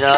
जय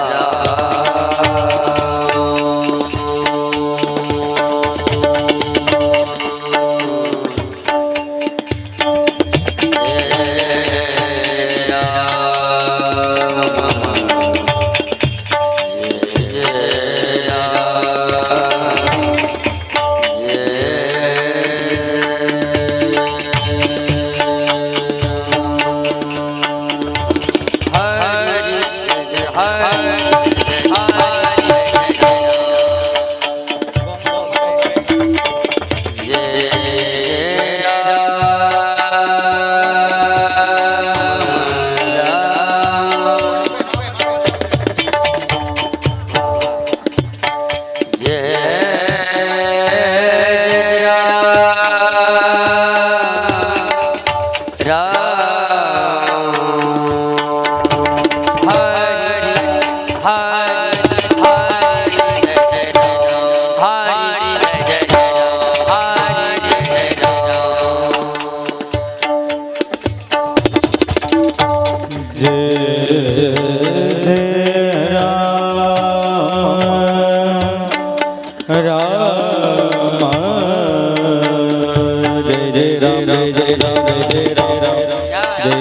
जय राम जय जय राम जय जय राम जय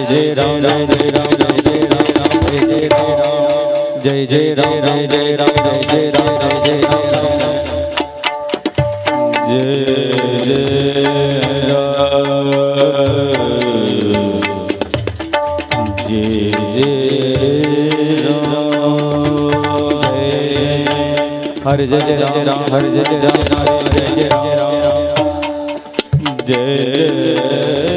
जय राम जय हर जय जय राम हर जय जय राम जय जय राम जय राम जय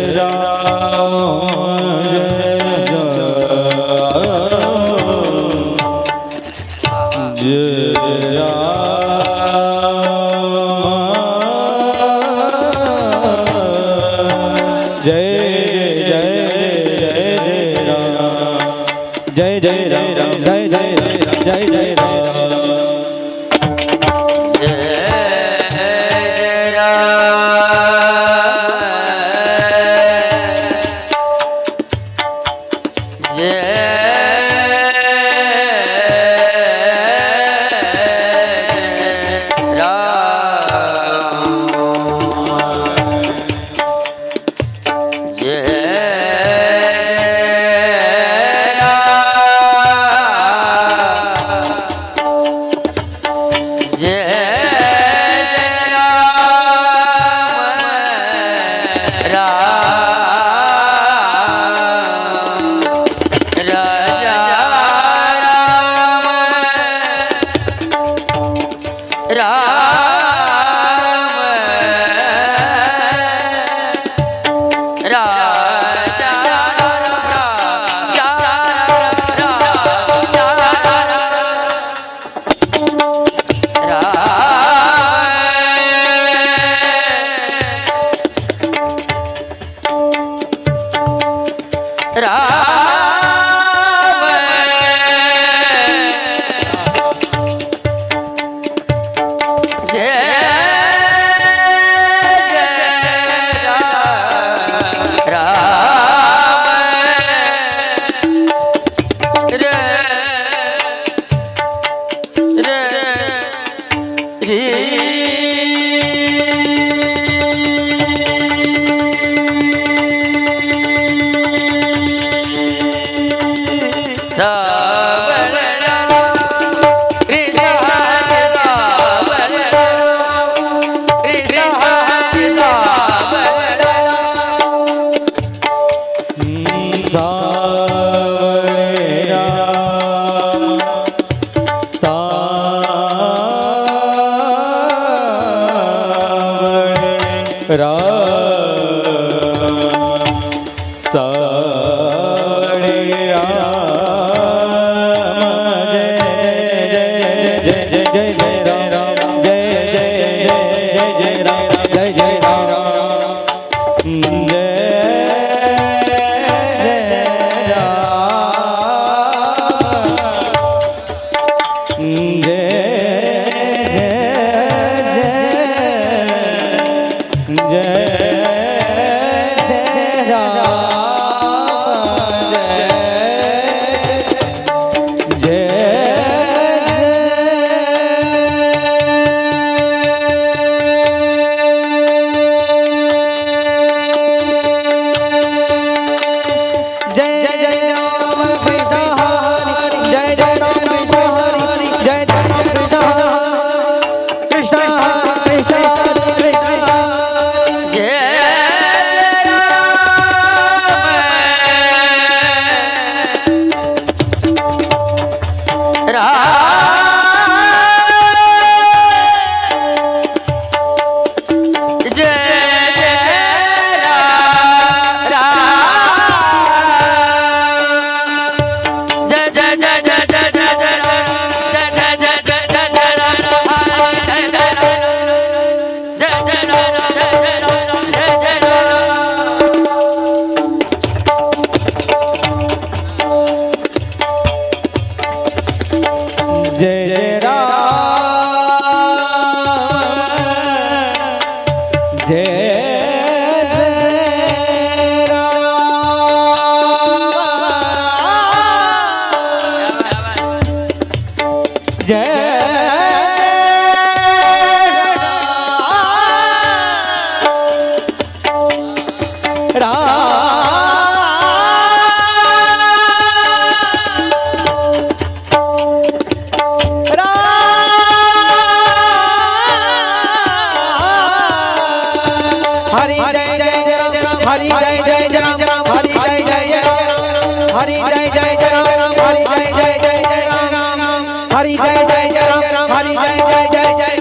हरी जय जय जय राम हरी जय जय जय जय राम हरी जय जय जय राम हरी जय जय जय जय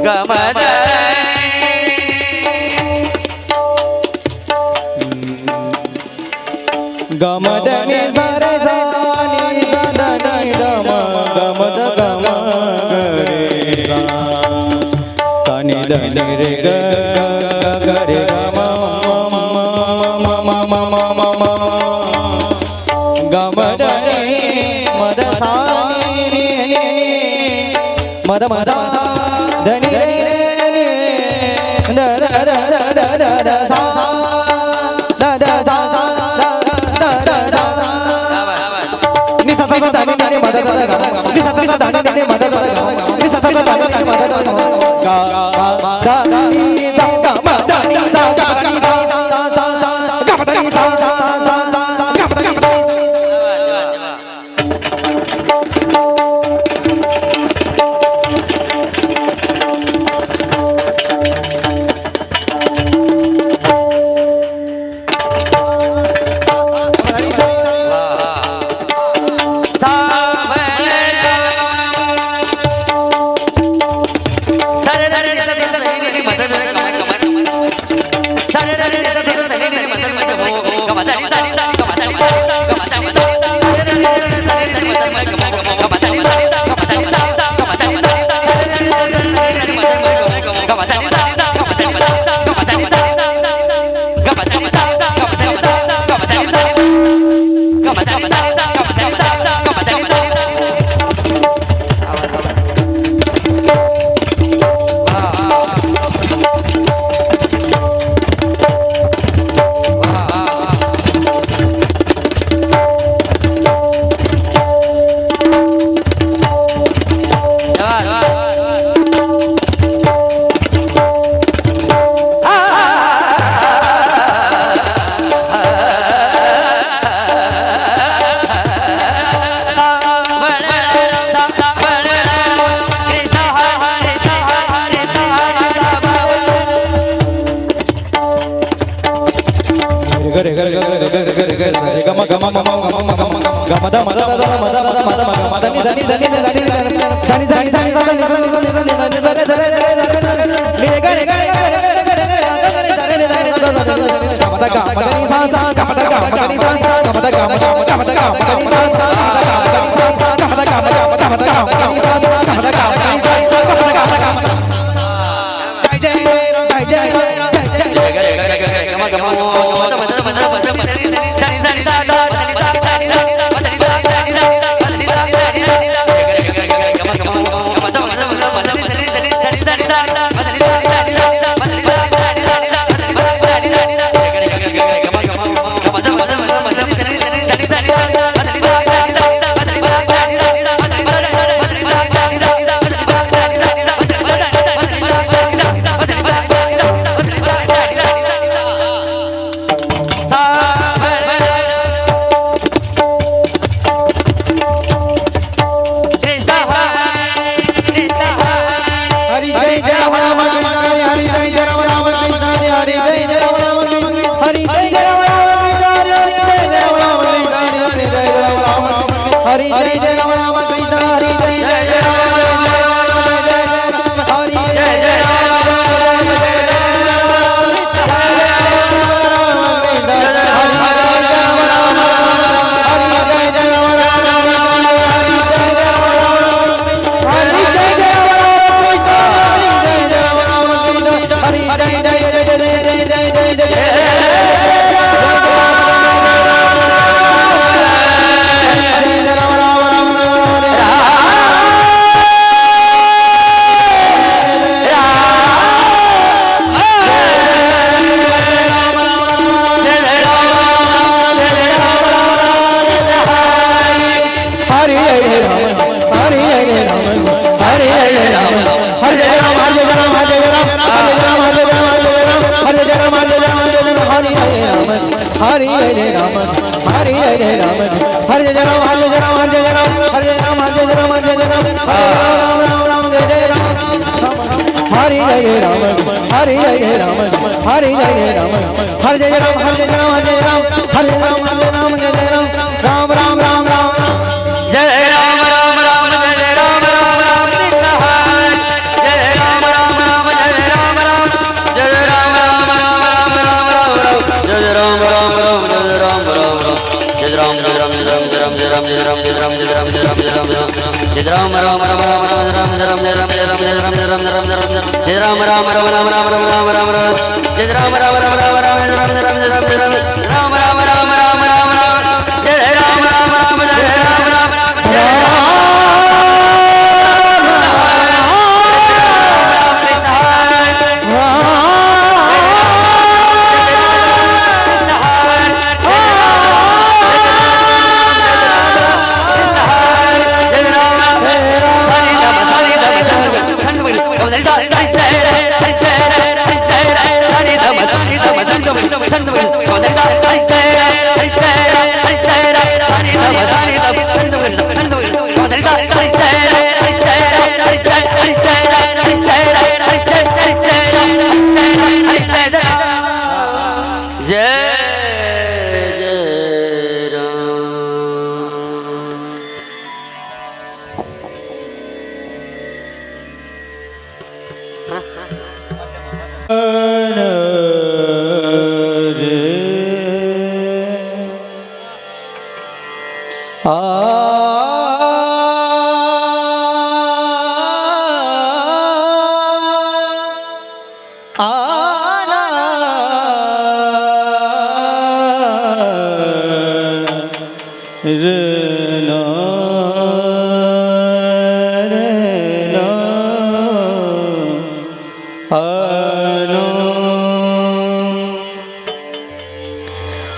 गमद गमदनी सरे सानी सदनी दम गमद गम रे सानी दनी रे ग रे गम गमदनी मद सानी मद मद धनी रे द द द द द सा द द सा जय जय जय जय जय जय जय जय हरे हरे राम हरे हरे राम हरे जय राम हरे जय राम हरे जय राम हरे जय राम हरे जय राम हरे जय राम राम राम राम जय जय राम हरे जय राम हरे जय राम हरे जय राम हरे जय राम हरे जय राम हरे जय राम हरे राम हरे राम जय जय राम राम राम राम राम जय राम राम राम जय राम राम राम जय राम राम राम जय राम राम जय राम राम राम राम राम जय राम राम राम जय राम राम राम जय राम जय राम जय राम जय राम जय राम जय राम जय राम जय राम जय राम जय राम जय राम राम राम राम राम राम जय राम जय राम जय राम जय राम जय राम जय राम जय राम राम राम राम राम राम राम राम जय राम राम राम राम राम जय राम जय राम जय राम जय राम राम राम राम राम राम जय राम राम राम जय राम राम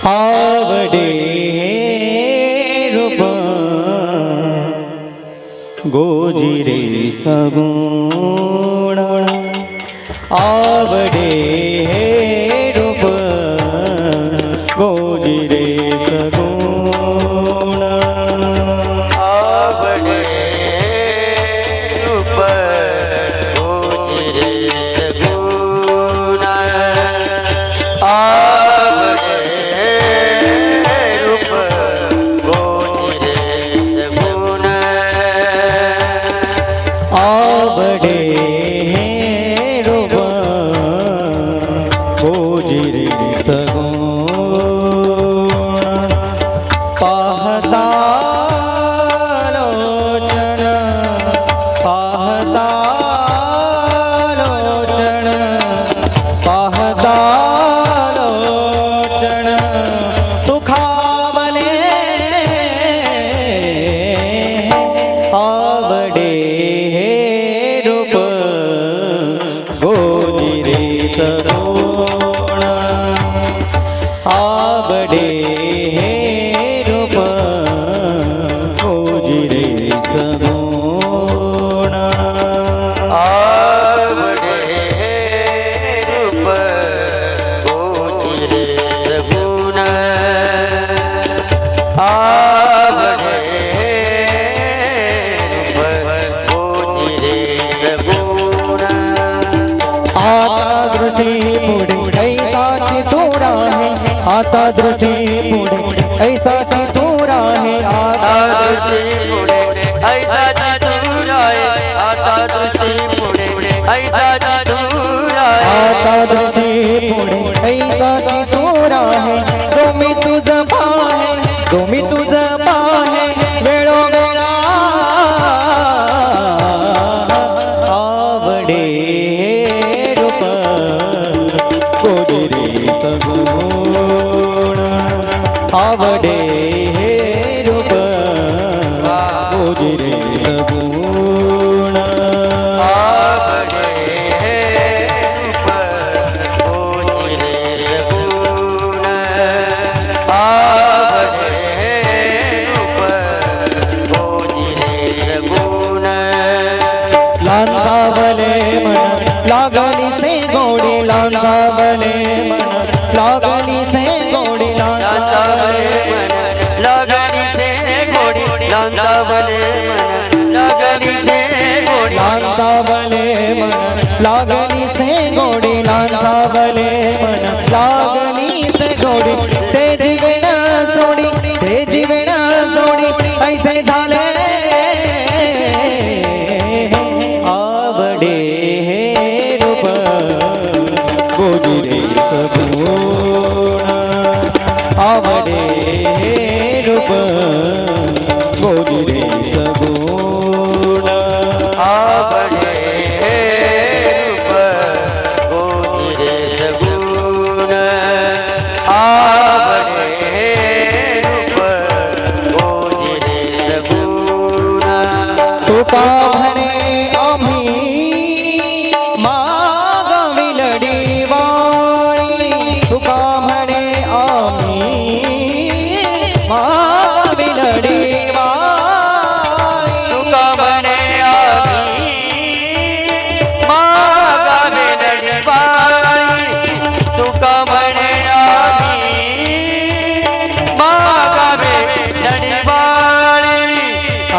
आवडे रूप गोजिरे सगुण आवडे रूप गोजिरे सगुण आवडे रूप गोजिरे सगुण आता दृष्टी पुढे ऐसा सितूरा है आता दृष्टी पुढे ऐसा सितूरा है आता दृष्टी पुढे ऐसा सितूरा है आता दृष्टी पुढे ऐसा सितूरा है जो मी तुझा पाहे जो मी तुझा पाहे वेळोवेळा आवडे रूप लांतावले मन लागनी से गोडी लांतावले मन लगनी से गोडी लांतावले मन लगनी से गोडी लांतावले मन लागनी से गोडी लांतावले मन लागनी से गोडी ते जीवन सोडी ते जीवन सोडी ऐसे झाले आवडे रूप गोजिरे सगुण आवडे रूप गोजिरे सगुण आवडे रूप गोजिरे सगुण आवडे रूप गोजिरे सगुण तुका म्हणे आम्ही मागविलडी वाळी तुका म्हणे आम्ही मागविलडी वाळी तुका म्हणे आम्ही मागावे लढवाळी तुका म्हणे आम्ही मागावे लढवाळी आ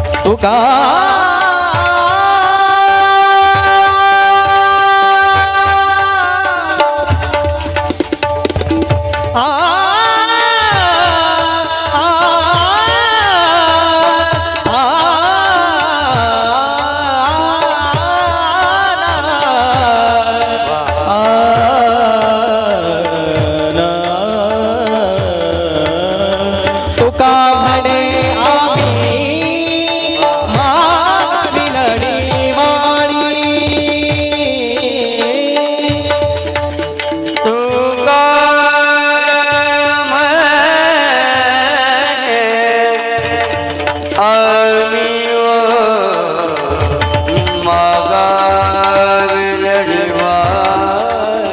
तुका तुका म्हणे आम्ही मागविलडी वाळी तुका म्हणे आम्ही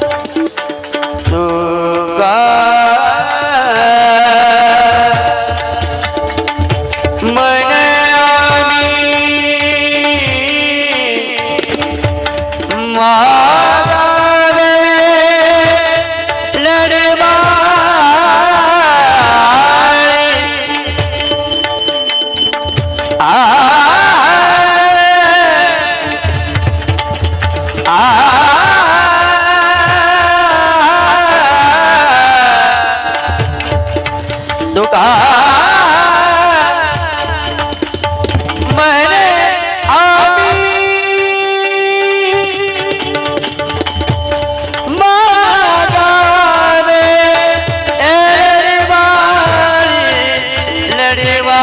मागावे लढवाळी तुका म्हणे आम्ही मागावे लढवाळी तुका म्हणे आम्ही मागावे लढवाळी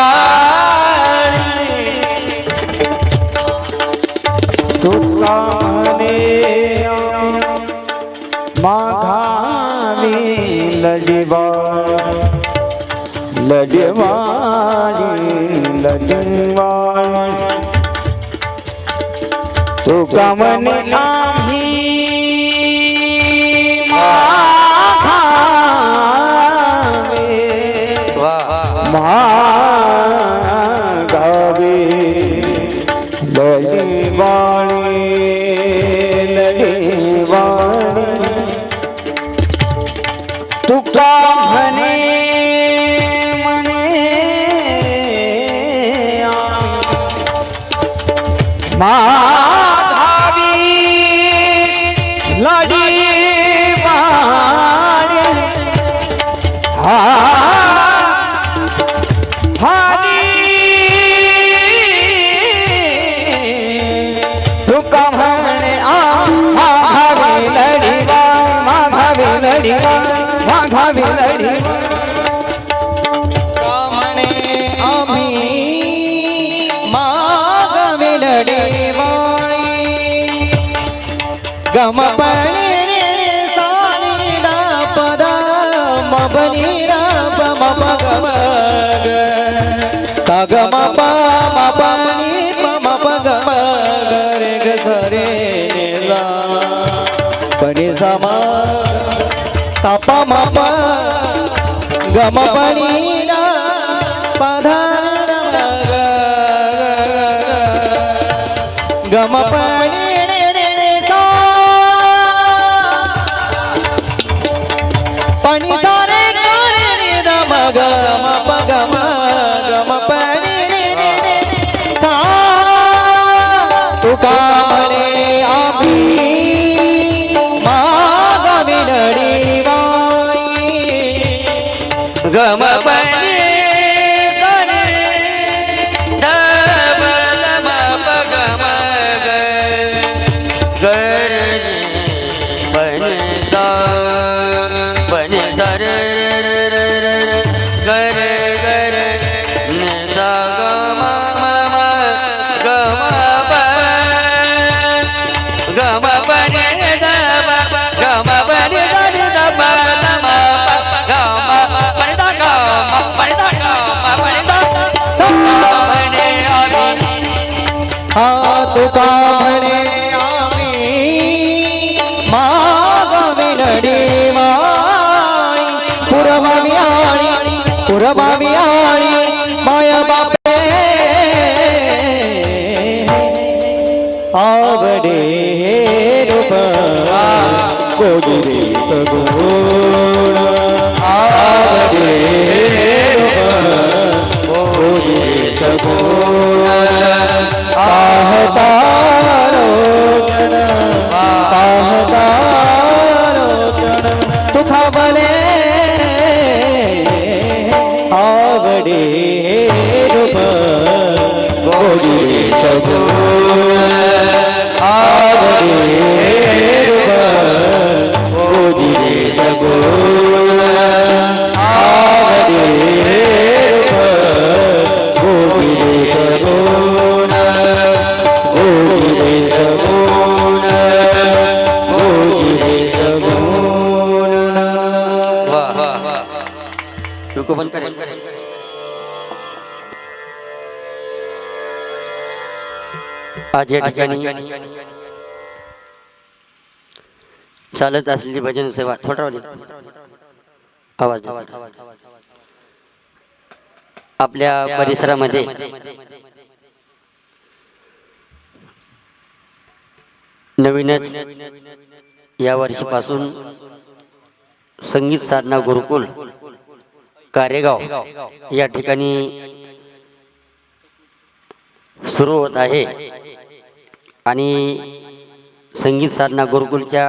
तुका म्हणे माघावी लढवाळी लढवाळी तुका म्हणे आम्ही माघावी मागावे लढवाळी लढवाळी तुका म्हणे माघावी लढवाळी तुका म्हणे माघावी लढवाळी माघावी लढवाळी गम पणी सा नी दा पद म पनी रा प म प ग म ग सा ग म प म प नी प म प ग म ग रे ग स रे नि सा पनी सा म सा प म प ग म पनी रा प ध र ग ग म पनी सा पनी सा रे ग रे नि द म ग म प ग म पनी सा तुका म्हणे आम्ही मागविनडी बाई गम पणी सनी धबल म प ग म ग गर पणी सा रे गर गर नि सा ग म म म ग म प ग म पणी धब ग म पणी सनी धब ग म ग म पणी दा ग म पणी दा ग म पणी दा म्हणे आम्ही हा तुका म्हणे आम्ही मागविनडी माई पुरबावी आळी माय बापे आवडे रूप गोगिरे सगुण आवडे रूप गोगिरे सगुण पाहतारो क्षण सुखा बले आवडे रूप गोगिरे सगुण आवडे रूप गोगिरे सगुण आवडे रूप गोगिरे सगुण गोगिरे सगुण गोगिरे सगुण वाह रुको बंद करें आज या ठिकाणी चालत असलेली भजन सेवा थोडा आवाज आपल्या परिसरामध्ये नवीनच या वर्षीपासून संगीत साधना गुरुकुल कारेगाव या ठिकाणी सुरू होत आहे आणि संगीत साधना गुरुकुलच्या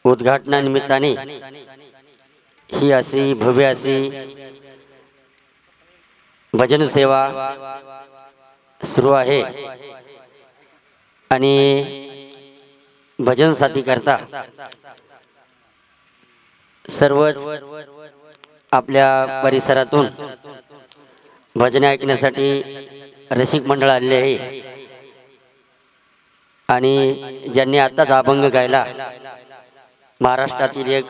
उद्घाटनानिमित्ताने ही अशी भव्य अशी भजन सेवा सुरू आहे आणि भजन साथी करता सर्वच आपल्या परिसरातून भजन ऐकण्यासाठी रसिक मंडळ आलेले आहे आणि ज्यांनी आताच अभंग गायला महाराष्ट्रातील एक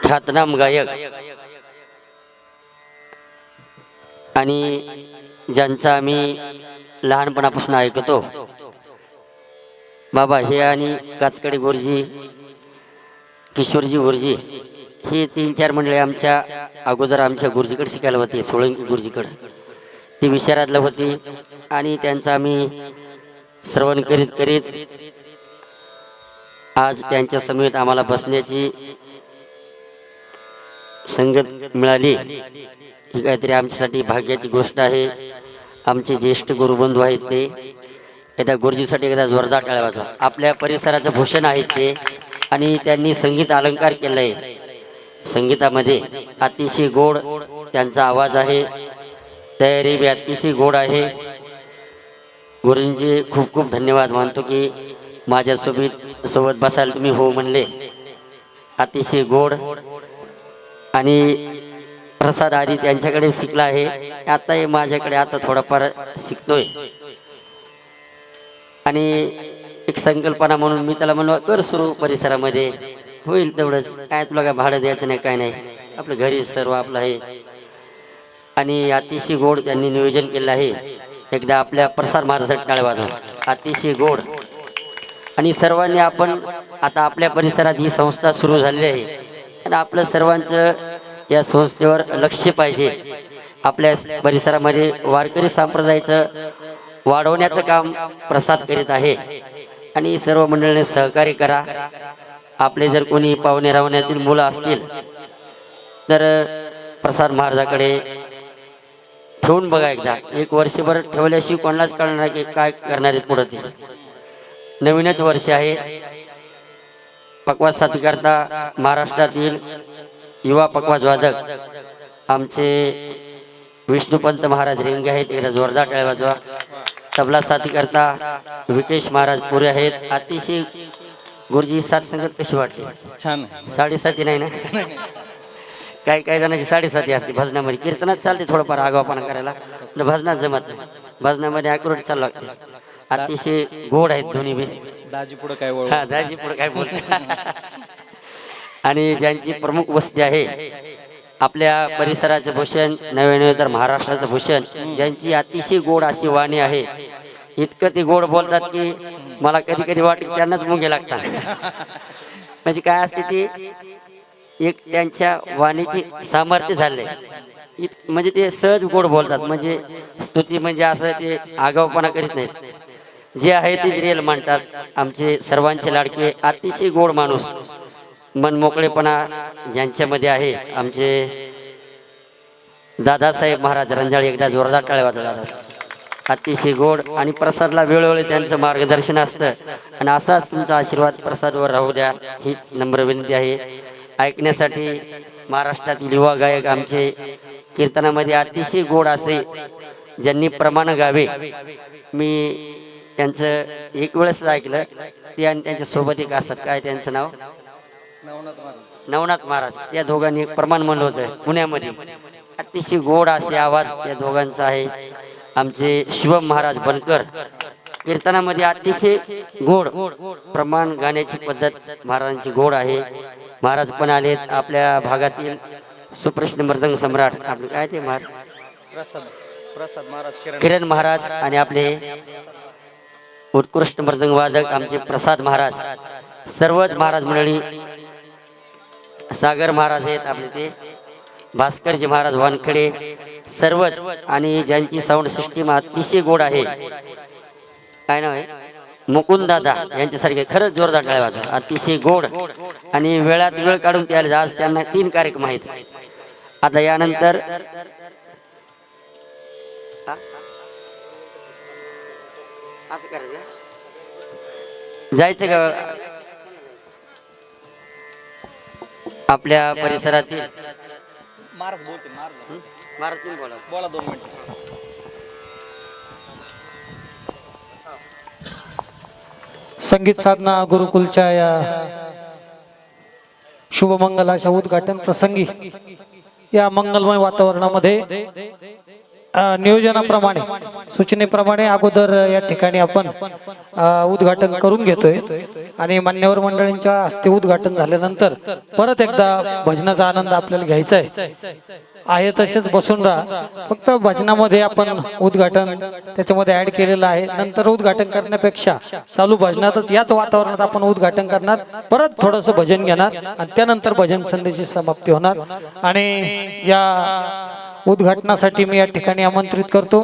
ख्यातनाम गायक आणि ज्यांचा आम्ही लहानपणापासून ऐकतो बाबा हे आणि कातकडे गुरुजी किशोरजी गुरुजी हे 3-4 मंडळी आमच्या अगोदर आमच्या गुरुजीकडे शिकायला होते सोळंकी गुरुजीकडे ती विशारातला होती आणि त्यांचा आम्ही श्रवण करीत करीत आज त्यांच्या समेत आम्हाला बसण्याची संगत मिळाली ही काहीतरी आमच्यासाठी भाग्याची गोष्ट आहे आमचे ज्येष्ठ गुरुबंधू आहेत ते त्या गुरुजीसाठी एकदा जोरदार टाळ्या वाजवा आपल्या परिसराचं भूषण आहेत ते आणि त्यांनी संगीत अलंकार केलाय संगीतामध्ये अतिशय गोड त्यांचा आवाज आहे तयारी बी अतिशय गोड आहे गुरुजींचे खूप खूप धन्यवाद मानतो की माझ्यासोबत बसायला तुम्ही हो म्हणले अतिशय गोड आणि प्रसाद आधी त्यांच्याकडे शिकला आहे आता हे माझ्याकडे आता थोडाफार शिकतोय आणि एक संकल्पना म्हणून मी त्याला म्हणलो कर सुरू परिसरामध्ये, होईल तेवढंच, काय तुला काय भाडं द्यायचं नाही काय नाही, आपलं घरी सर्व आपलं आहे. आणि अतिशय गोड त्यांनी नियोजन केलं आहे. एकदा आपल्या प्रसाद महाराजांसाठी टाळ्या वाजवा. अतिशय गोड. आणि सर्वांनी आपण आता आपल्या परिसरात ही संस्था सुरू झालेली आहे आणि आपलं सर्वांचं या संस्थेवर लक्ष पाहिजे. आपल्या परिसरामध्ये वारकरी संप्रदायाचं वाढवण्याचं काम प्रसाद करीत आहे आणि सर्व मंडळीने सहकार्य करा. आपले जर कोणी पाहुणे रावण्यातील मुलं असतील तर प्रसाद महाराजाकडे ठेवून बघा. एकदा एक वर्षभर ठेवल्याशिवाय कोणालाच कळणार की काय करणार आहेत पुढं. ते नवीनच वर्ष आहे. पकवाज साथीकरता महाराष्ट्रातील युवा पकवाज वादक आमचे विष्णुपंत महाराज रेंगे आहेत. एकदा जोरदार टाळ्या वाजवा. तबला साथीकरता विकेश महाराज पुरे आहेत. अतिशय गुरुजी साथ संगत कशी वाटते? छान. साडेसाती नाही ना? काही काही जणांची साडेसाती असते भजनामध्ये. कीर्तनात चालते थोडंफार आगावपणा करायला, भजनात जमत नाही. भजनामध्ये ॲक्युरेट चालू लागते. अतिशय गोड आहेत दोन्ही बी. दाजी पुढे काय बोल? हा, दाजी पुढे काय बोल. आणि ज्यांची प्रमुख वस्ती आहे आपल्या परिसराचं भूषण, नव्हे तर महाराष्ट्राचं भूषण, ज्यांची अतिशय गोड अशी वाणी आहे. इतकं ते गोड बोलतात की मला कधी कधी वाटतं त्यांनाच मुंगे लागतात. म्हणजे काय असते ती एक त्यांच्या वाणीची सामर्थ्य झाले. म्हणजे ते सहज गोड बोलतात. म्हणजे स्तुती म्हणजे असं ते आगाऊपणा करीत नाहीत. जे आहे तेच रिअल मांडतात. आमचे सर्वांचे लाडके अतिशय गोड माणूस, मनमोकळेपणा ज्यांच्यामध्ये आहे आमचे दादासाहेब महाराज रंजाळे. एकदा जोरदार टाळ्या वाजवा दादा. अतिशय गोड आणि प्रसादला वेळोवेळी त्यांचं मार्गदर्शन असतं आणि असाच तुमचा आशीर्वाद प्रसादवर राहू द्या हीच नम्र विनंती आहे. ऐकण्यासाठी महाराष्ट्रातील युवा गायक आमचे कीर्तनामध्ये अतिशय गोड असे ज्यांनी प्रमाण गावे. मी त्यांचं एक वेळेस ऐकलं. ते आणि त्यांच्या सोबत एक असतात, काय त्यांचं नाव? नवनाथ महाराज. त्या दोघांनी एक प्रमाण म्हणलं होतं पुण्यामध्ये. अतिशय गोड असे आवाज त्या दोघांचा आहे. आमचे शिवम महाराज बनकर कीर्तनामध्ये अतिशय गोड प्रमाण गाण्याची पद्धत महाराजांची गोड आहे. महाराज पण आलेत. आपल्या भागातील सुप्रसिद्ध मृदंग सम्राट आपले काय ते किरण महाराज आणि आपले उत्कृष्ट मृदंग वादक आमचे प्रसाद महाराज, सर्वच महाराज मंडळी, सागर महाराज आहेत आपले, ते भास्करजी महाराज वानखडे, सर्वच. आणि ज्यांची साऊंड सिस्टीम अतिशय गोड आहे. काय नाव आहे? मुकुंद दादा यांच्यासारखे खरंच जोरदार टाळ्या वाजवा. अतिशय गोड आणि वेळात वेळ काढून ते आले. आज त्यांना 3 कार्यक्रम आहेत. आता यानंतर असं करायचं, जायचं का आपल्या परिसरातील महाराज बोलते. महाराज तुम्ही बोला. बोला 2 मिनिट. संगीत साधना गुरुकुलच्या या शुभमंगल अशा उद्घाटन प्रसंगी या मंगलमय वातावरणामध्ये नियोजनाप्रमाणे सूचनेप्रमाणे अगोदर या ठिकाणी आपण उद्घाटन करून घेतोय आणि मान्यवर मंडळींच्या हस्ते उद्घाटन झाल्यानंतर परत एकदा भजनाचा आनंद आपल्याला घ्यायचा आहे. तसेच बसून राहा. फक्त भजनामध्ये आपण उद्घाटन त्याच्यामध्ये ऍड केलेलं आहे. नंतर उद्घाटन करण्यापेक्षा चालू भजनातच याच वातावरणात आपण उद्घाटन करणार, परत थोडंसं भजन घेणार आणि त्यानंतर भजन संध्याची समाप्ती होणार. आणि या उद्घाटनासाठी मी या ठिकाणी आमंत्रित करतो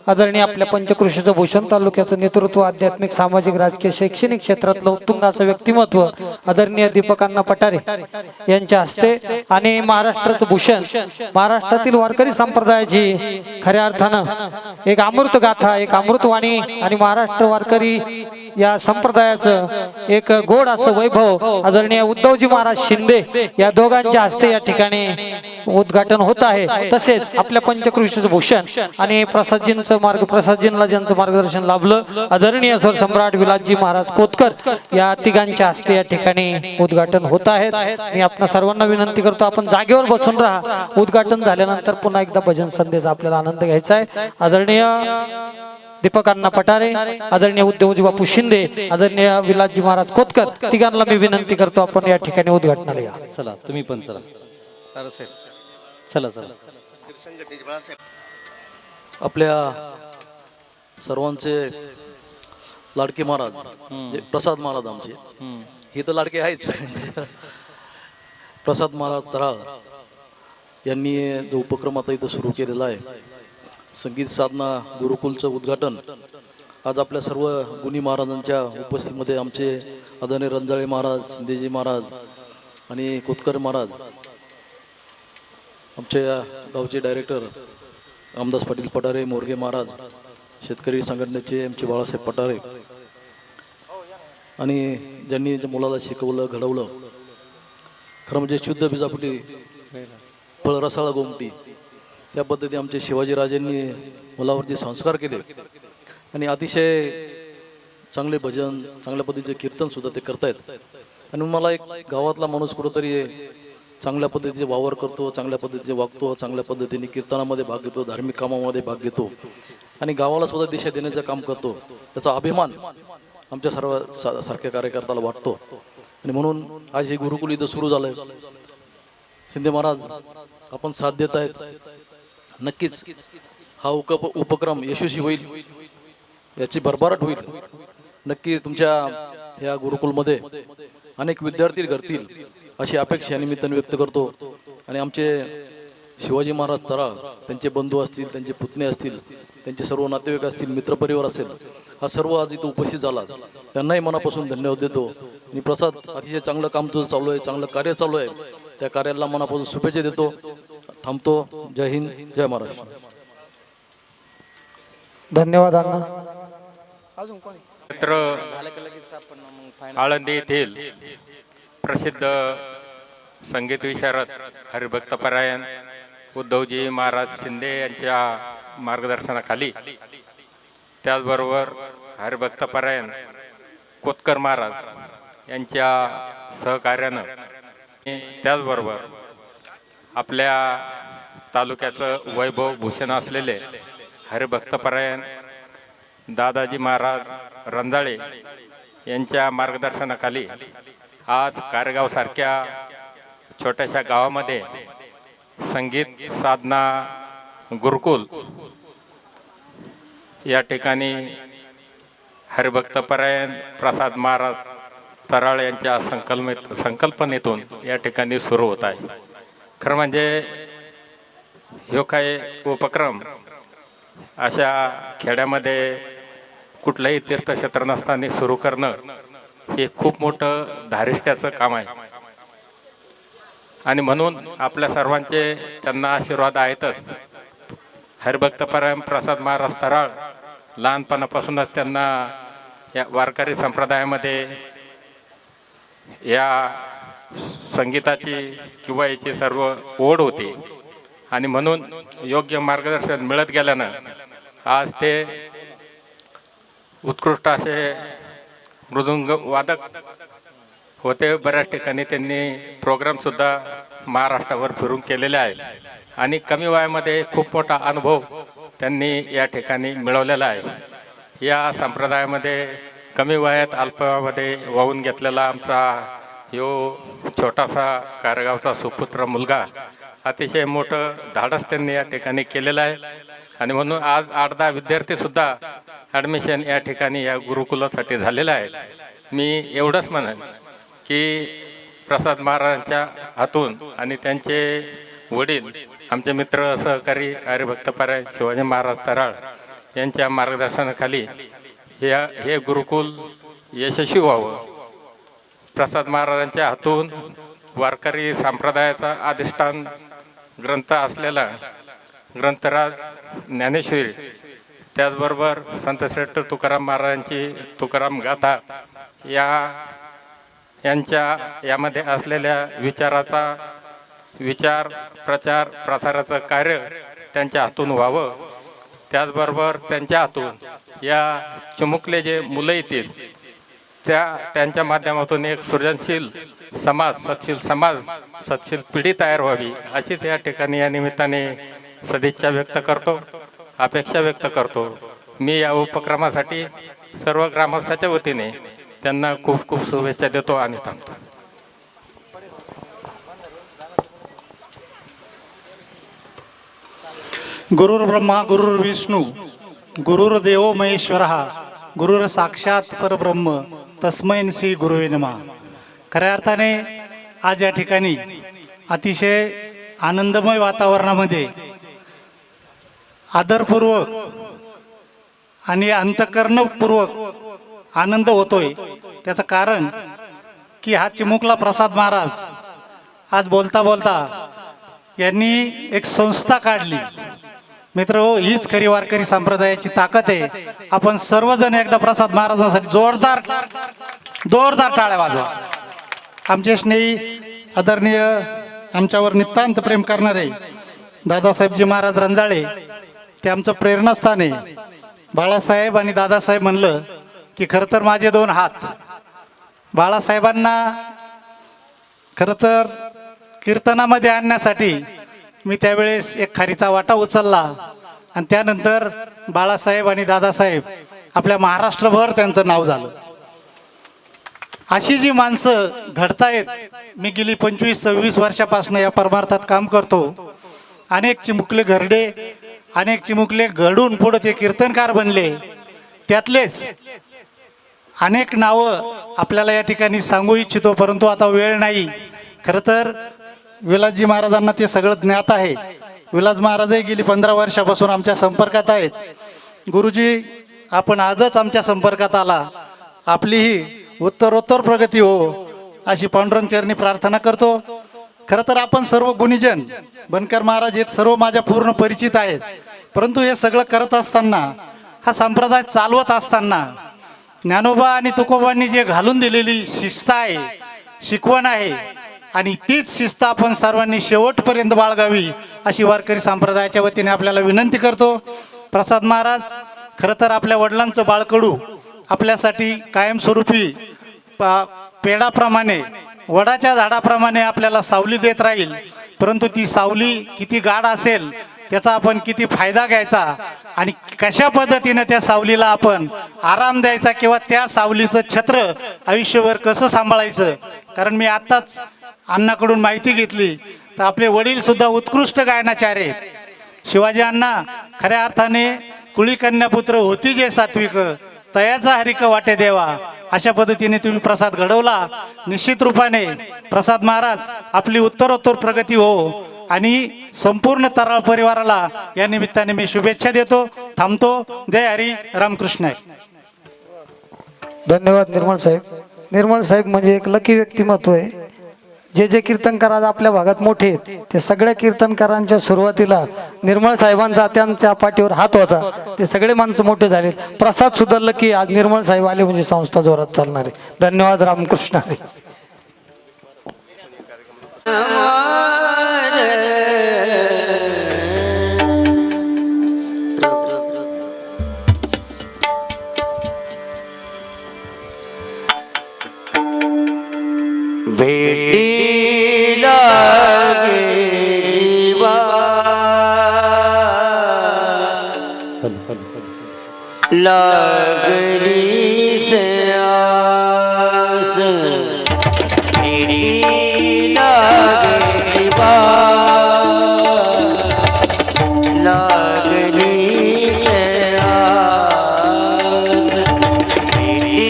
आदरणीय आपल्या पंचक्रोशीचं भूषण तालुक्याचं नेतृत्व, आध्यात्मिक, सामाजिक, राजकीय, शैक्षणिक क्षेत्रातलं उत्तुंग असं व्यक्तिमत्व आदरणीय दीपकांना पटारे यांच्या हस्ते आणि महाराष्ट्राचं भूषण, महाराष्ट्रातील वारकरी संप्रदायाची खऱ्या अर्थानं एक अमृत गाथा, एक अमृतवाणी आणि महाराष्ट्र वारकरी या संप्रदायाचं एक गोड असं वैभव आदरणीय उद्धवजी महाराज शिंदे या दोघांच्या हस्ते या ठिकाणी उद्घाटन होत आहे. तसेच आपल्या पंचक्रोशीचं भूषण आणि प्रसादजींना ज्यांचं मार्गदर्शन लाभलं आदरणीय सर सम्राट विलासजी महाराज कोतकर या तिघांच्या हस्ते या ठिकाणी उद्घाटन होत आहे. मी आपल्या सर्वांना विनंती करतो आपण जागेवर बसून राहा. उद्घाटन झाल्यानंतर पुन्हा एकदा भजन संदेश आपल्याला आनंद घ्यायचा आहे. आदरणीय दीपक अण्णा पठारे, आदरणीय उद्योगजी बापू शिंदे, आदरणीय विलासजी महाराज कोतकर तिघांना मी विनंती करतो आपण या ठिकाणी उद्घाटनाला या. चला तुम्ही पण चला. चला चला. आपल्या सर्वांचे लाडके महाराज म्हणजे प्रसाद महाराज आमचे, हे तर लाडके आहेच. प्रसाद महाराज तराळ यांनी जो उपक्रम आता इथं सुरू केलेला आहे, संगीत साधना गुरुकुलचं उद्घाटन आज आपल्या सर्व गुणी महाराजांच्या उपस्थितीमध्ये आमचे आदरणीय रंजाळे महाराज, शिंदेजी महाराज आणि कोतकर महाराज, आमचे गावचे डायरेक्टर रामदास पाटील पठारे, मोरगे महाराज, शेतकरी संघटनेचे आमचे बाळासाहेब पठारे आणि ज्यांनी मुलाला शिकवलं घडवलं, खरं म्हणजे शुद्ध बिजापुटी फळ रसाळा गोमटी, त्या पद्धतीने आमचे शिवाजीराजेंनी मुलावरती संस्कार केले आणि अतिशय चांगले भजन, चांगल्या पद्धतीचे कीर्तन सुद्धा ते करतायत. आणि मला एक गावातला माणूस कुठंतरी चांगल्या पद्धतीचे वावर करतो, चांगल्या पद्धतीचे वागतो, चांगल्या पद्धतीने कीर्तनामध्ये भाग घेतो, धार्मिक कामामध्ये भाग घेतो आणि गावाला सुद्धा दिशा देण्याचं काम करतो, त्याचा अभिमान आमच्या सर्व सारख्या कार्यकर्त्याला वाटतो. आणि म्हणून आज हे गुरुकुल इथं सुरू झालंय. शिंदे महाराज आपण साथ देत आहेत, नक्कीच हा उपक्रम यशस्वी होईल, याची भरभराट होईल. नक्की तुमच्या या गुरुकुलमध्ये अनेक विद्यार्थी घडतील अशी अपेक्षा या निमित्ताने व्यक्त करतो. आणि आमचे शिवाजी महाराज तराळ, त्यांचे बंधू असतील, त्यांचे पुतणे असतील, त्यांचे सर्व नातेवाईक असतील, मित्रपरिवार असेल, हा सर्व आज इथं उपस्थित झाला, त्यांनाही मनापासून धन्यवाद देतो. आणि प्रसाद अतिशय चांगलं काम तुझं चालू आहे, चांगलं कार्य चालू आहे, त्या कार्याला मनापासून शुभेच्छा देतो. थांबतो. जय हिंद, जय महाराष्ट्र. धन्यवाद अण्णा. मित्र आळंदी येथील प्रसिद्ध संगीत विशारद हरिभक्तपरायण उद्धवजी महाराज शिंदे यांच्या मार्गदर्शनाखाली, त्याचबरोबर हरिभक्तपरायण कोतकर महाराज यांच्या सहकार्यानं, त्याचबरोबर आपल्या तालुक्याचं वैभव भूषण असलेले हरिभक्तपरायण दादाजी महाराज रंजाळे यांच्या मार्गदर्शनाखाली आज कारगाव सारख्या छोट्याशा गावामध्ये संगीत साधना गुरुकुल या ठिकाणी हरिभक्तपरायण प्रसाद महाराज तराळ यांच्या संकल्पनेतून या ठिकाणी सुरू होत आहे. खरं म्हणजे ह्यो काय उपक्रम अशा खेड्यामध्ये कुठलंही तीर्थक्षेत्र नसताना सुरू करणं हे खूप मोठं धारिष्ट्याचं काम आहे. आणि म्हणून आपल्या सर्वांचे त्यांना आशीर्वाद आहेतच. हरिभक्तपरायण प्रसाद महाराज तराळ लहानपणापासूनच त्यांना या वारकरी संप्रदायामध्ये या संगीताची किंवा याची सर्व ओढ होती. आणि म्हणून योग्य मार्गदर्शन मिळत गेल्यानं आज ते उत्कृष्ट असे मृदुंग वादक होते. बऱ्याच ठिकाणी त्यांनी प्रोग्रामसुद्धा महाराष्ट्रावर फिरून केलेले आहे आणि कमी वयामध्ये खूप मोठा अनुभव त्यांनी या ठिकाणी मिळवलेला आहे. या संप्रदायामध्ये कमी वयात अल्पवयामध्ये वाहून घेतलेला आमचा यो छोटासा कारगावचा सुपुत्र मुलगा अतिशय मोठं धाडस त्यांनी या ठिकाणी केलेलं आहे. आणि म्हणून आज 8-10 विद्यार्थीसुद्धा ॲडमिशन या ठिकाणी या गुरुकुलासाठी झालेलं आहे. मी एवढंच म्हणेन की प्रसाद महाराजांच्या हातून आणि त्यांचे वडील आमचे मित्र सहकारी हरिभक्तपरायण शिवाजी महाराज तराळ यांच्या मार्गदर्शनाखाली हे गुरुकुल यशस्वी व्हावं. प्रसाद महाराजांच्या हातून वारकरी संप्रदायाचा अधिष्ठान ग्रंथ असलेला ग्रंथराज ज्ञानेश्वरी, त्याचबरोबर संतश्रेष्ठ तुकाराम महाराजांची तुकाराम गाथा यांच्या यामध्ये असलेल्या विचार प्रचार प्रसाराचं कार्य त्यांच्या हातून व्हावं. त्याचबरोबर त्यांच्या हातून या चिमुकले जे मुलं येतील त्यांच्या माध्यमातून एक सृजनशील समाज, सत्शील पिढी तयार व्हावी अशीच या ठिकाणी या निमित्ताने सदिच्छा व्यक्त करतो, अपेक्षा व्यक्त करतो. मी या उपक्रमासाठी सर्व ग्रामस्थाच्या वतीने त्यांना खूप खूप शुभेच्छा देतो आणि थांबतो. गुरुर्ब्रह्मा गुरुर्विष्णू गुरुर्देवो महेश्वरः गुरुर साक्षात परब्रह्म तस्मै श्री गुरुवे नमः. खऱ्या अर्थाने आज या ठिकाणी अतिशय आनंदमय वातावरणामध्ये आदरपूर्वक आणि अंतःकरणपूर्वक आनंद होतोय. त्याचं कारण की हा चिमुकला प्रसाद महाराज आज बोलता बोलता यांनी एक संस्था काढली. मित्र हो, हीच खरी वारकरी संप्रदायाची ताकद आहे. आपण सर्वजण एकदा प्रसाद महाराजांसाठी जोरदार टाळ्या वाजवा. आमचे स्नेही आदरणीय आमच्यावर नितांत प्रेम करणारे दादासाहेबजी महाराज रंजाळे ते आमचं प्रेरणास्थान आहे. बाळासाहेब आणि दादासाहेब म्हणलं की खरं तर माझे दोन हात. बाळासाहेबांना खरं तर कीर्तनामध्ये आणण्यासाठी मी त्यावेळेस एक खारीचा वाटा उचलला आणि त्यानंतर बाळासाहेब आणि दादासाहेब आपल्या महाराष्ट्रभर त्यांचं नाव झालं. अशी जी माणसं घडतायत, मी गेली 25-26 वर्षापासून या परमार्थात काम करतो. अनेक चिमुकले घरडे, अनेक चिमुकले घडून पुढे ते कीर्तनकार बनले. त्यातलेच अनेक नावं आपल्याला या ठिकाणी सांगू इच्छितो, परंतु आता वेळ नाही. खरं तर विलासजी महाराजांना ते सगळं ज्ञात आहे. विलास महाराजही गेली 15 वर्षापासून आमच्या संपर्कात आहेत. गुरुजी, आपण आजच आमच्या संपर्कात आला, आपलीही उत्तरोत्तर प्रगती हो अशी पांडुरंग चरणी प्रार्थना करतो. खरं तर आपण सर्व गुणीजन, बनकर महाराज हे सर्व माझ्या पूर्ण परिचित आहेत. परंतु हे सगळं करत असताना, हा संप्रदाय चालवत असताना ज्ञानोबा आणि तुकोबांनी जे घालून दिलेली शिस्त आहे, शिकवण आहे, आणि तीच शिस्त आपण सर्वांनी शेवटपर्यंत बाळगावी अशी वारकरी संप्रदायाच्या वतीने आपल्याला विनंती करतो. प्रसाद महाराज खरं तर आपल्या वडिलांचं बाळकडू आपल्यासाठी कायमस्वरूपी पेडाप्रमाणे, वडाच्या झाडाप्रमाणे आपल्याला सावली देत राहील. परंतु ती सावली किती गाढ असेल, त्याचा आपण किती फायदा घ्यायचा आणि कशा पद्धतीने त्या सावलीला आपण आराम द्यायचा किंवा त्या सावलीचं छत्र आयुष्यभर कसं सांभाळायचं. कारण मी आत्ताच अण्णाकडून माहिती घेतली तर आपले वडील सुद्धा उत्कृष्ट गायनाचार्य. शिवाजी अण्णा खऱ्या अर्थाने कुळी कन्यापुत्र होती जे सात्विक, तयाचा हरिक वाटे देवा. अशा पद्धतीने तुम्ही प्रसाद घडवला. निश्चित रूपाने प्रसाद महाराज आपली उत्तरोत्तर प्रगती हो आणि संपूर्ण तराळ परिवाराला या निमित्ताने मी शुभेच्छा देतो. थांबतो. जय हरी, रामकृष्ण. धन्यवाद निर्मळ साहेब. निर्मळ साहेब म्हणजे एक लकी व्यक्तिमत्व आहे. जे कीर्तनकार आज आपल्या भागात मोठे आहेत, ते सगळ्या कीर्तनकारांच्या सुरुवातीला निर्मळ साहेबांचा त्यांच्या पाठीवर हात होता. ते सगळे माणसं मोठे झाले. प्रसाद सुद्धा लकी, आज निर्मळ साहेब आले म्हणजे संस्था जोरात चालणार आहे. धन्यवाद, रामकृष्ण हरी. भेटी लागे जीवा लागली से आस, भेटी लागे जीवा लागली से आस, भेटी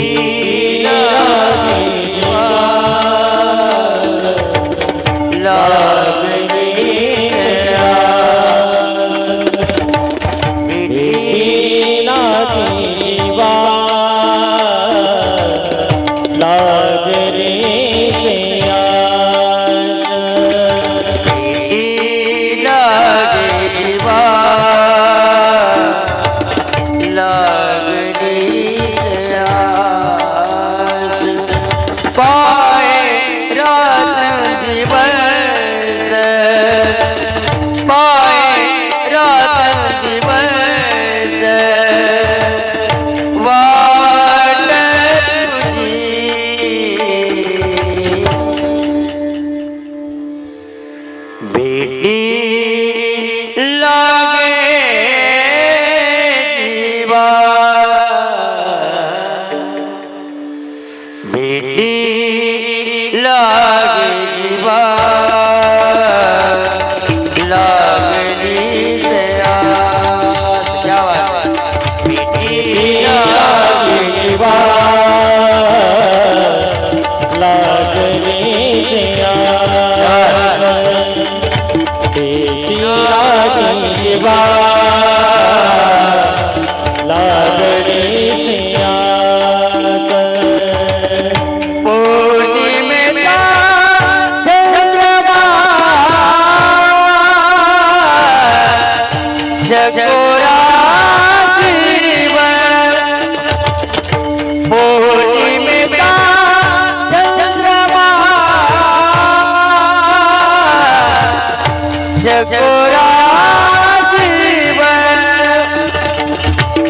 लागे जीवा लागली से आस, भेटी लागे जीवा लागली से आस, भेटी लागे जीवा लागली से आस, पाए रात दिवस, पाए रात दिवस वाट तुझी, भेटी लागे जीवा जीवा लागली सिंहासन पौर्णिमेचा चंद्रमा चकोरा जीवन पौर्णिमेचा चंद्रमा चकोरा जीवन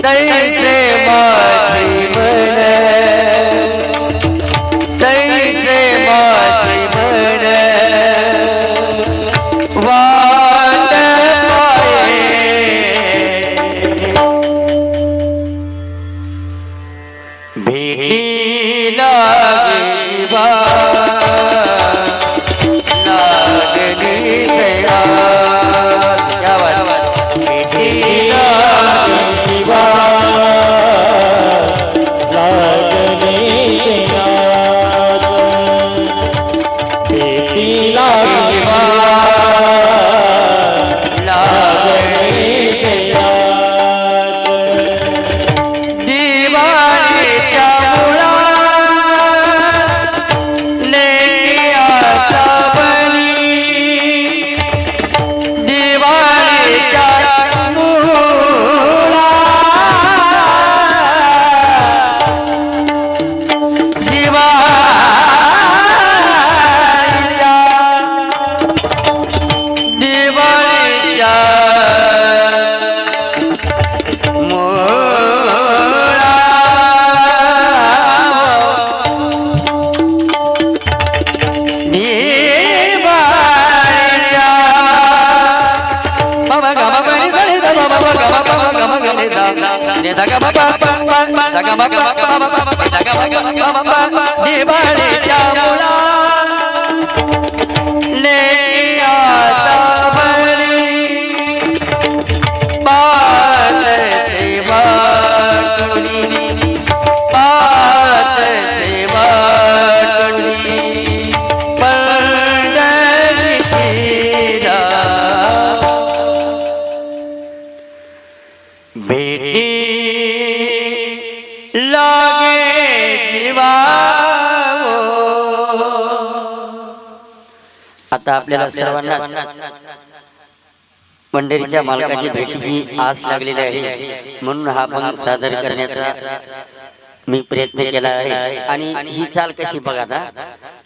तैसे माझी मन तैसे माझी मन वाट पाये भेटी लागली लागली तयार क्या बात भेटी लागली लागली तयार भेटी लागली लागली तयार दिवाळीच्या मुळा लेकी आशा बनी दिवाळीच्या मुळा दिवाळीच्या दिवाळीच्या मुळा लेकी आशा बनी पात सेवा करुणी पात सेवा करुणी पंढरीला भेटी लागे जीवा आता आपल्याला सर्वांना पंढरीच्या मालकाची भेटीची आस लागलेली आहे म्हणून हा भंग सादर करण्याचा मी प्रयत्न केला आहे आणि ही चाल कशी बघा आता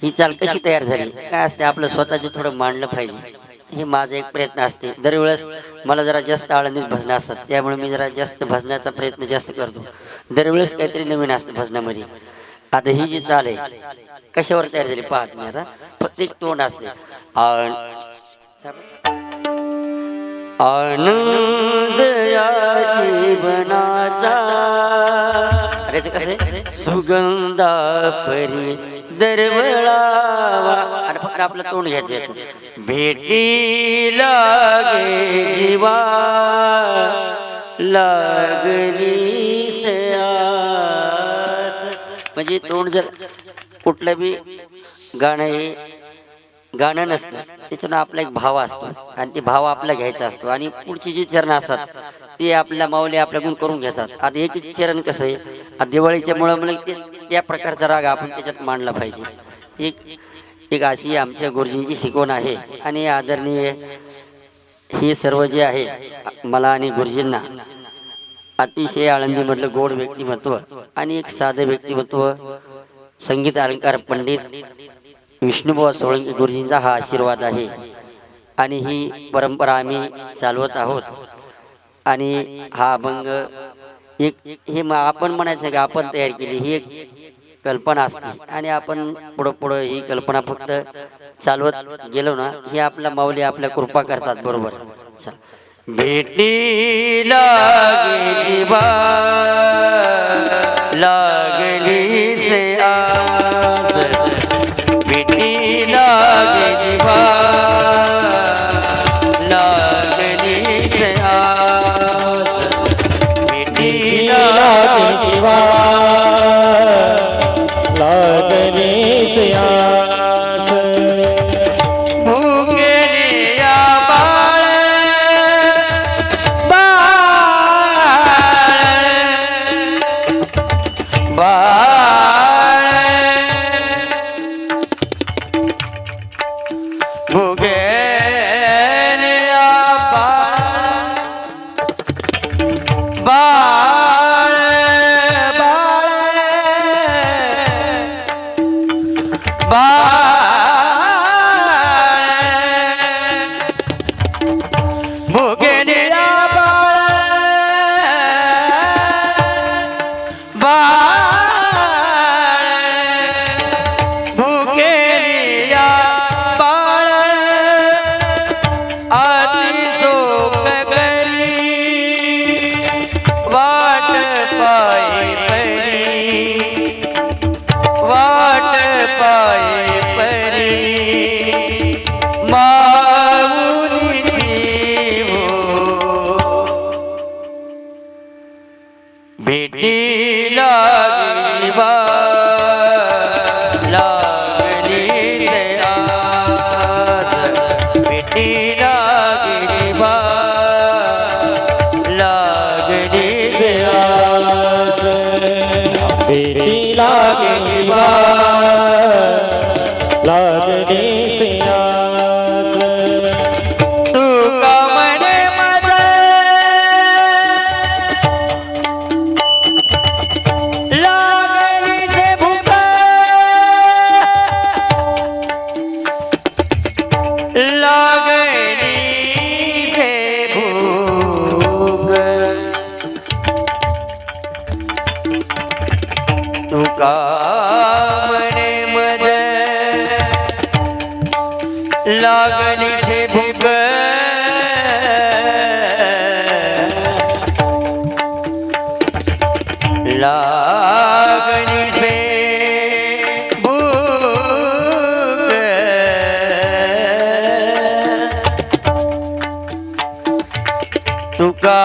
ही चाल कशी तयार झाली काय असते आपलं स्वतःचे थोडं मांडलं पाहिजे हे माझा एक प्रयत्न असते दरवेळेस मला जरा जास्त आळंदीत भजनं असतात त्यामुळे मी जरा जास्त भजनाचा प्रयत्न जास्त करतो दरवेळेस काहीतरी नवीन असतं भजनामध्ये आता ही जी चाल आहे कशावर तयार झाली पाहत मी आता फक्त एक तोंड असते आनंद या जीवनाचा अरे कसे सुगंधा परी दरवळावा आणि फक्त आपलं तोंड घ्यायचं भेटी लागे जीवा लागली सयास म्हणजे तोंड जर कुठलं बी गाणं हे गाणं नसतं त्याच्यानं आपला एक भाव असतो आणि ते भाव आपला घ्यायचा असतो आणि पुढची जी चरण असतात ते आपल्या माऊली आपल्याकडून करून घेतात आता एक एक चरण कसं आहे आता दिवाळीच्या मुळे त्या प्रकारचा राग आपण त्याच्यात मांडला पाहिजे एक अशी आमच्या गुरुजींची शिकवण आहे आणि आदरणीय हे सर्व जे आहे मला आणि गुरुजींना अतिशय आळंदीमधलं गोड व्यक्तिमत्व आणि एक साधं व्यक्तिमत्व संगीत अलंकार पंडित विष्णुबुवा सोळंकी गुरुजींचा हा आशीर्वाद आहे आणि ही परंपरा आम्ही चालवत आहोत आणि हा अभंग एक हे आपण म्हणायचं की आपण तयार केली ही एक कल्पना असते आणि आपण पुढं ही कल्पना फक्त चालवत गेलो ना ही आपल्या माऊली आपल्या कृपा करतात बरोबर भेटी लागे जीवा लागली से आस भेटी लागे जीवा लागली से आस भेटी लागे जीवा लागली से आस भूखेलिया बाळ लागली से भूक लागली से भूक तुका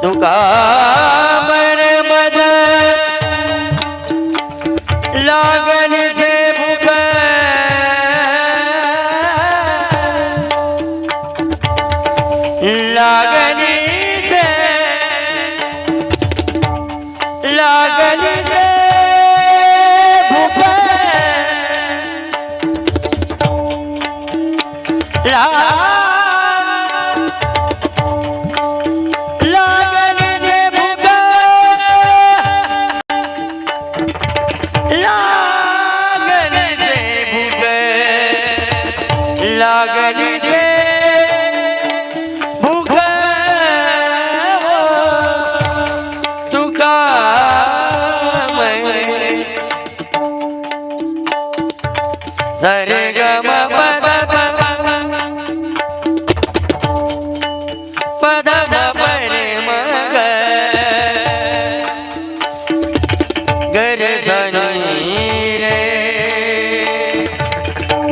तुका मन मज लागन से भूख लागनी से लागनी से भूख लागली से भूख तुका सरे गम पद पद परे मग गर रे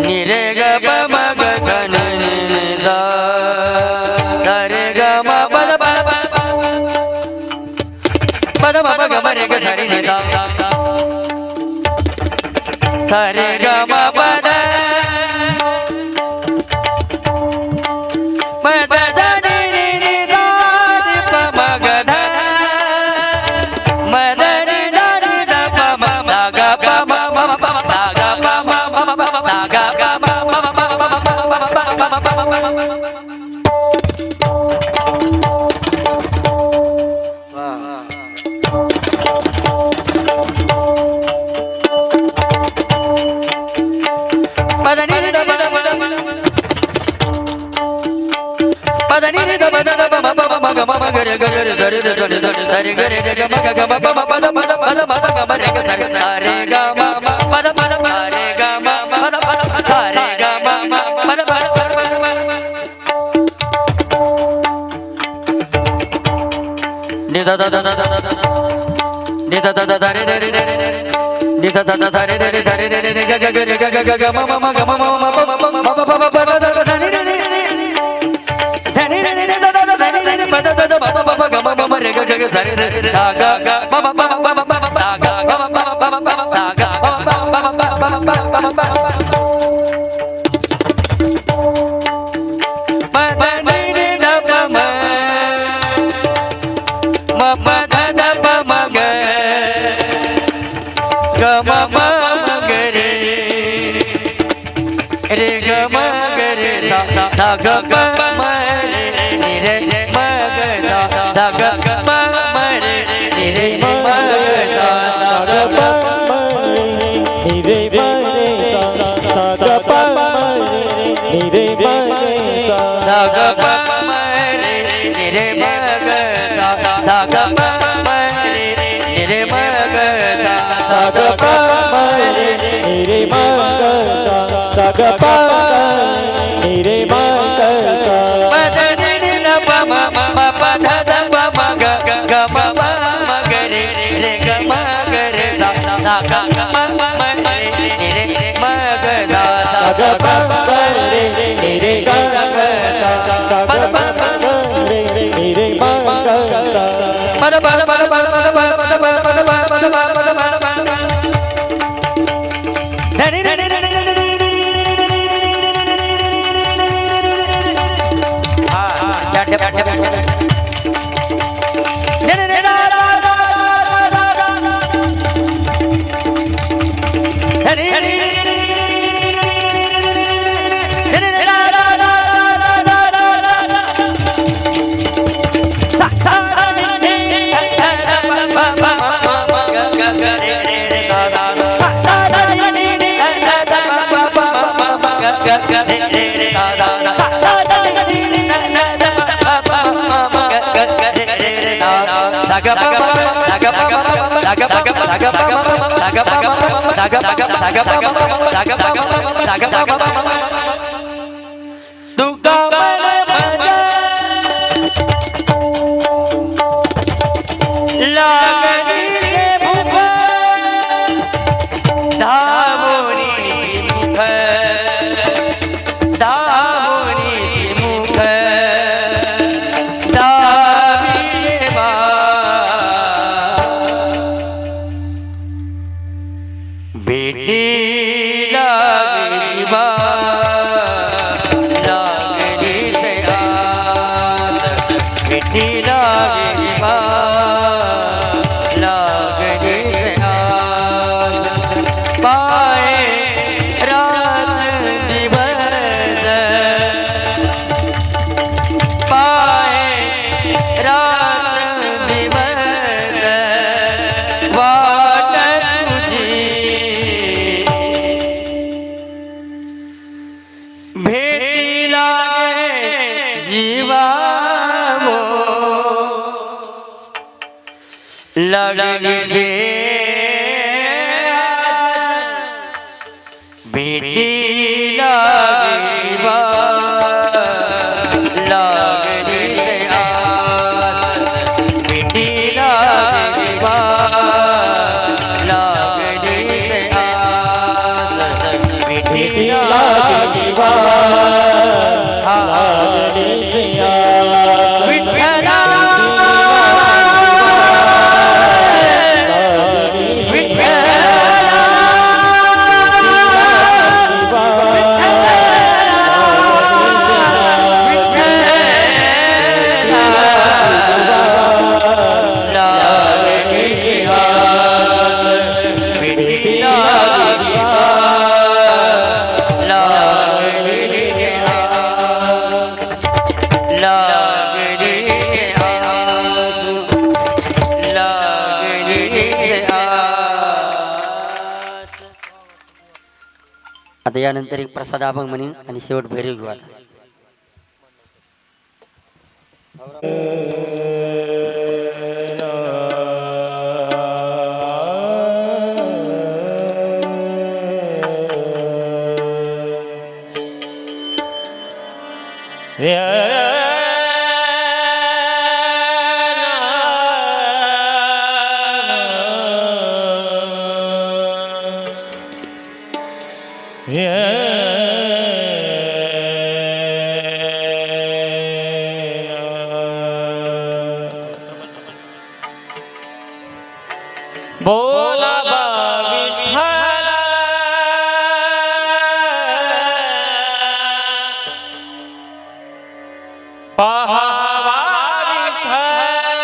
निरे ग मग सरे ग म पद पद पद ग रे ग सरे नि सा सरे ग म पद पद ध नि नि सा नि प म ग ध म ध नि ध नि ध प म सा ग प म म प सा ग प म म प सा ग ग म म प रे ग म ग रे सा ग प म रे नि रे म ग सा ग म म रे नि रे म ग सा ग प म नि रे म रे सा ग प म नि रे म रे सा ग प म रे नि रे म ग सा ग प म रे नि रे म ग सा ग प म रे नि रे म ग सा ग प नि रे म ग सा पद नि नि न प म म प ध ध प म ग ग म प म ग रे रे ग म ग रे सा सा ग म म रे नि रे म ग सा सा ग प म रे नि रे ग ग सा सा ग प म रे नि रे म ग सा पद पद पद पद पद पद पद पद पद पद पद पद धनि धनि लगनी से बेटी लगनी लगनी से बेटी लगनी लगनी से बेटी लगनी आता यानंतर एक प्रसाद अभंग म्हणीन आणि शेवट भैरव घेऊ आता. बोला विठ्ठल पाहावा विठ्ठल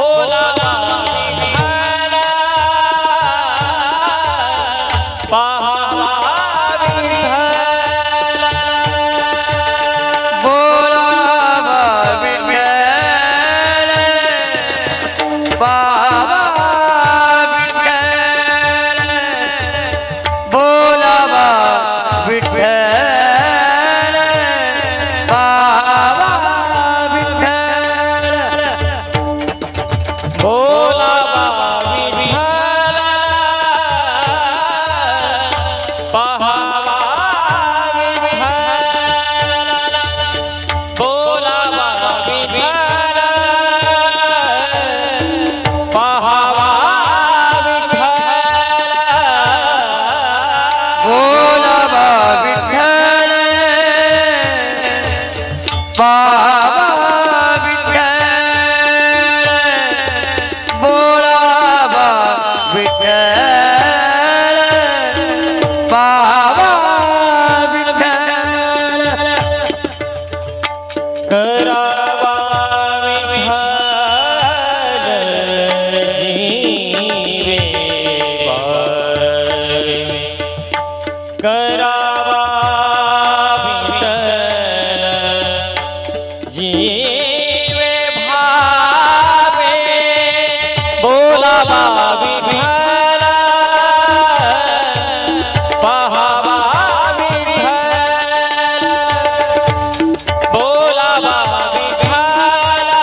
बोला विठ्ठल पाहावा विठ्ठल बोला बोला विठ्ठल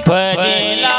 भरिला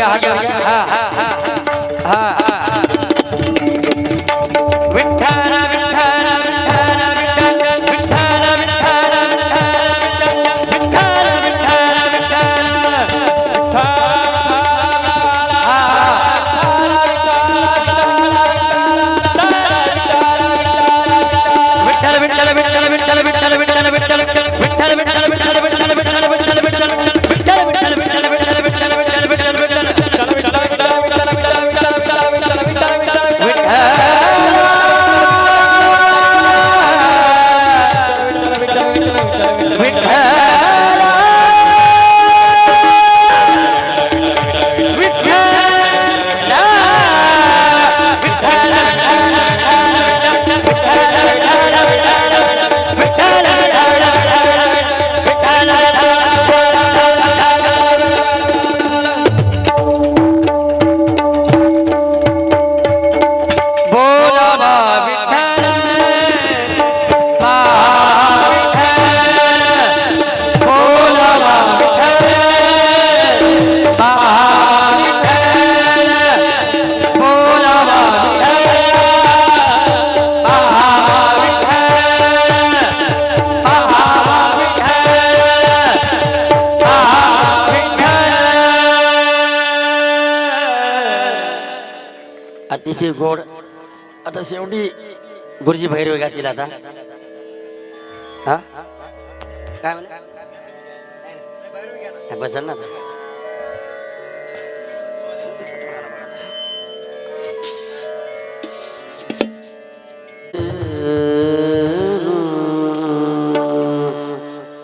घ्या हात वर घ्या हा हा हा हा हा विठ्ठल विठ्ठल विठ्ठल विठ्ठल विठ्ठल विठ्ठल अतिशय गोड. आता शेवटी गुरुजी भैरव घातील आता हा काय म्हणा बसल ना सर.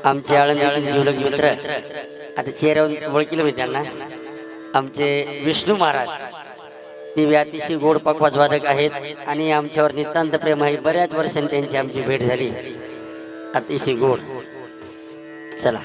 आमचे आळंदी जीवलग मित्र आता चेहऱ्यावर ओळखीलं मी त्यांना. आमचे विष्णू महाराज ते बी अतिशय गोड पकवाज वादक आहेत आणि आमच्यावर नितांत प्रेम आहे. बऱ्याच वर्षांनी त्यांची आमची भेट झाली. अतिशय गोड. चला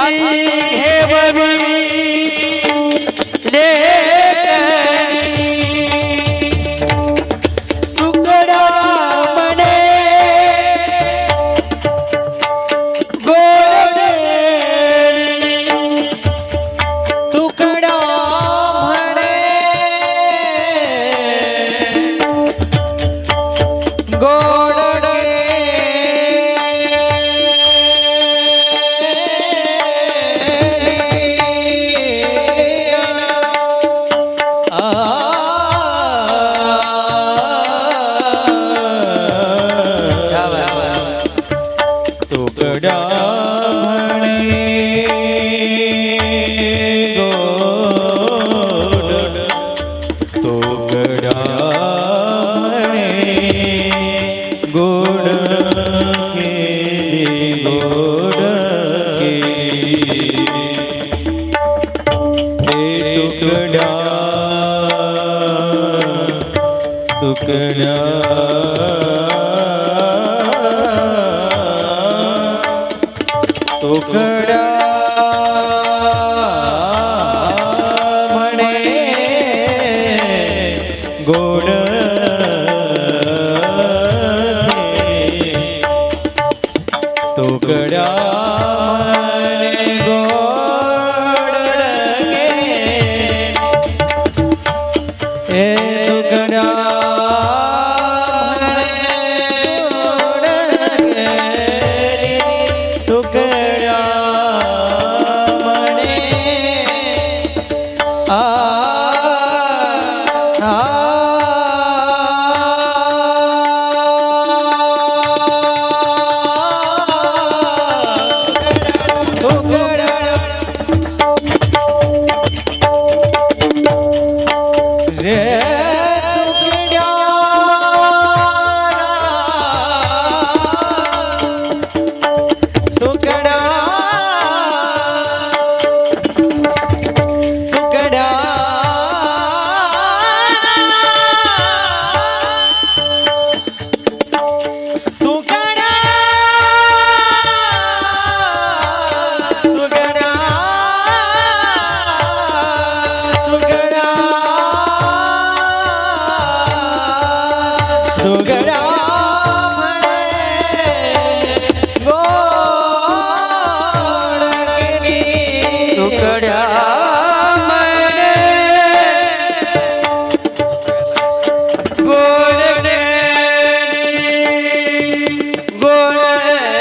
हाती घेववी लेकरी तुकडा म्हणे गोडलेली तुकडा म्हणे गोडगे तुकडा म्हणे गोड तुकडा म्हणे गोड केली गोड केली हे तुकडा तुकडा तुकडा म्हणे गोड तुकडा म्हणे गोड हे तुकडा तुकडा म्हणे तुकडा तुकडा तुकडा तुकडा तुकडा तुकडा तुकड्या म्हणे गोडले गोडले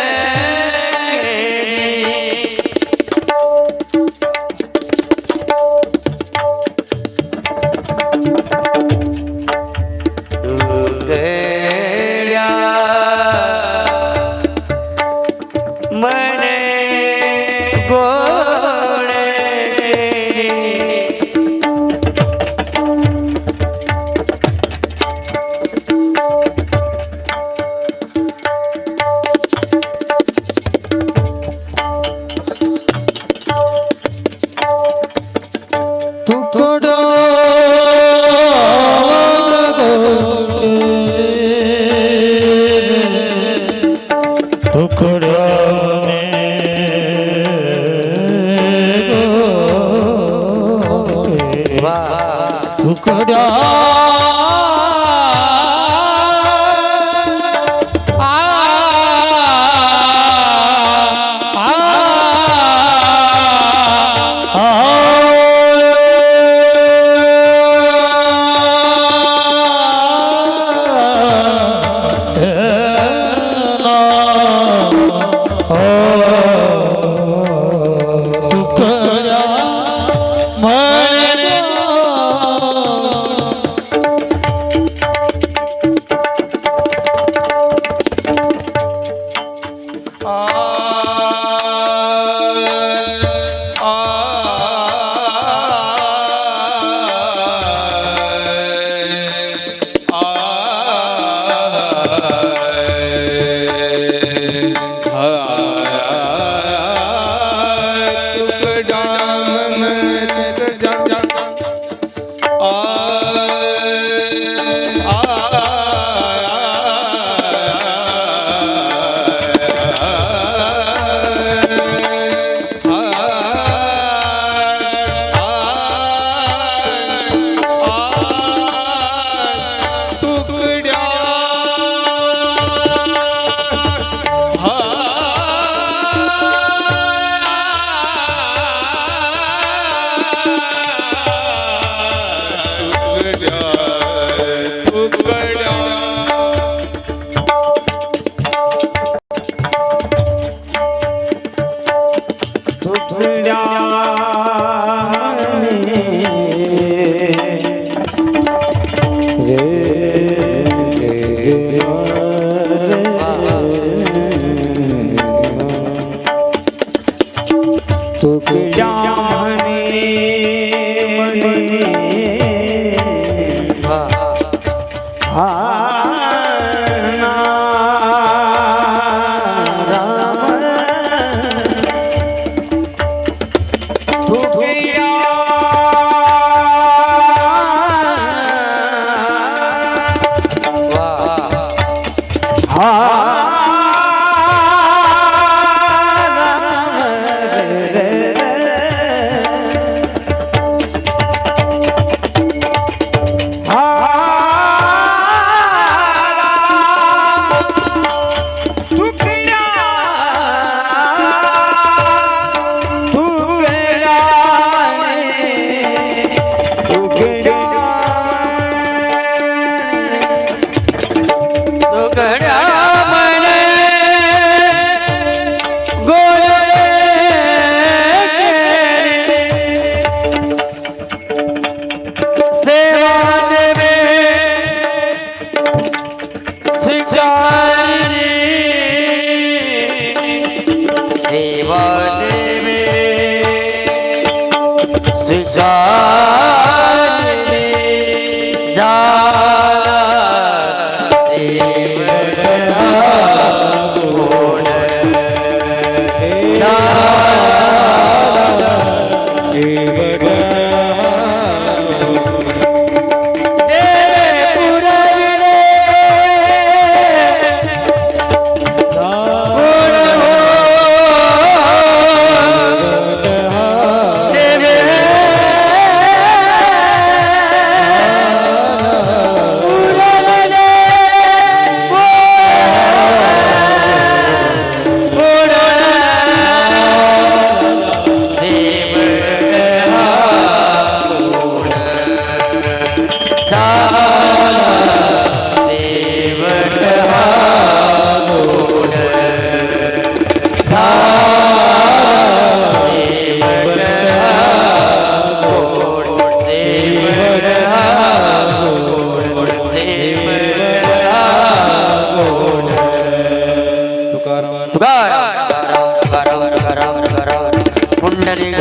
तुकड्या म्हणे तुकडा तुकडा तुकडा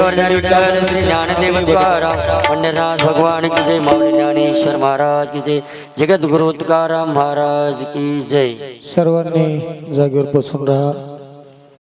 ज्ञानेश्वर ज्ञानविठ्ठल श्री ज्ञानदेव तुकाराम पंढरनाथ भगवान की जय माऊली ज्ञानेश्वर महाराज की जय जगद्गुरु तुकाराम महाराज की जय सर्वांनी जागेवर बसून राहा.